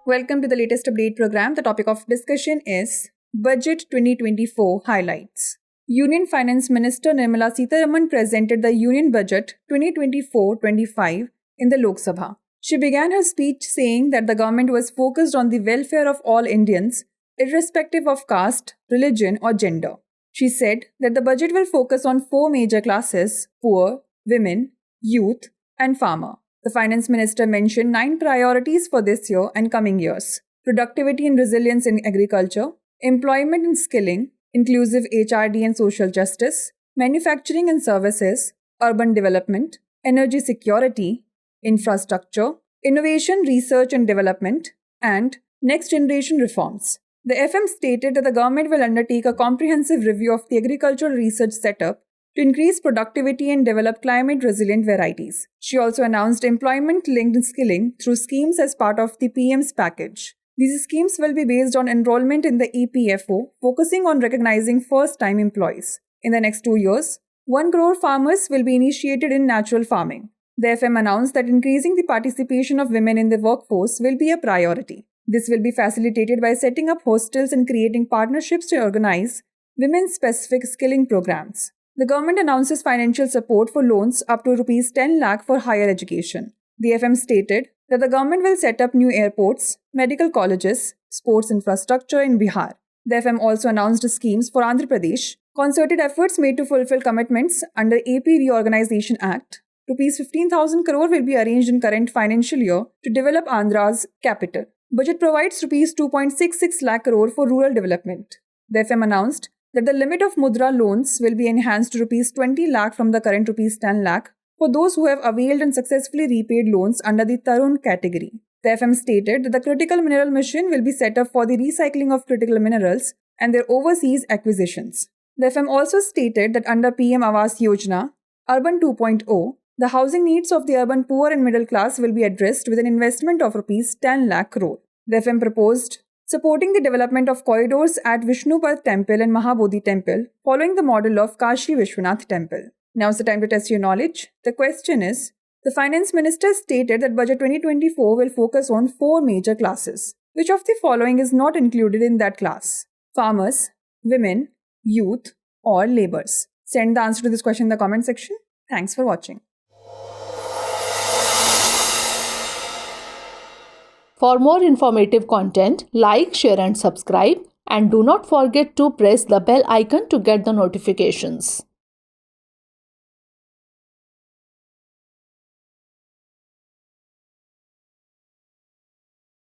Welcome to the latest update program. The topic of discussion is Budget 2024 Highlights. Union Finance Minister Nirmala Sitharaman presented the Union Budget 2024-25 in the Lok Sabha. She began her speech saying that the government was focused on the welfare of all Indians, irrespective of caste, religion, or gender. She said that the budget will focus on four major classes: poor, women, youth, and farmer. The finance minister mentioned 9 priorities for this year and coming years: productivity and resilience in agriculture, employment and skilling, inclusive HRD and social justice, manufacturing and services, urban development, energy security, infrastructure, innovation, research and development, and next generation reforms. The FM stated that the government will undertake a comprehensive review of the agricultural research setup to increase productivity and develop climate-resilient varieties. She also announced employment-linked skilling through schemes as part of the PM's package. These schemes will be based on enrollment in the EPFO, focusing on recognizing first-time employees. In the next 2 years, 1 crore farmers will be initiated in natural farming. The FM announced that increasing the participation of women in the workforce will be a priority. This will be facilitated by setting up hostels and creating partnerships to organize women-specific skilling programs. The government announces financial support for loans up to Rs 10 lakh for higher education. The FM stated that the government will set up new airports, medical colleges, sports infrastructure in Bihar. The FM also announced schemes for Andhra Pradesh, concerted efforts made to fulfill commitments under AP Reorganization Act. Rs 15,000 crore will be arranged in current financial year to develop Andhra's capital. Budget provides Rs 2.66 lakh crore for rural development. The FM announced that the limit of Mudra loans will be enhanced to Rs 20 lakh from the current Rs 10 lakh for those who have availed and successfully repaid loans under the Tarun category. The FM stated that the Critical Mineral Mission will be set up for the recycling of critical minerals and their overseas acquisitions. The FM also stated that under PM Awas Yojana, Urban 2.0, the housing needs of the urban poor and middle class will be addressed with an investment of Rs 10 lakh crore. The FM proposed supporting the development of corridors at Vishnupad Temple and Mahabodhi Temple, following the model of Kashi Vishwanath Temple. Now is the time to test your knowledge. The question is, the Finance Minister stated that Budget 2024 will focus on 4 major classes. Which of the following is not included in that class? Farmers, women, youth, or laborers? Send the answer to this question in the comment section. Thanks for watching. For more informative content, like, share and subscribe, and do not forget to press the bell icon to get the notifications.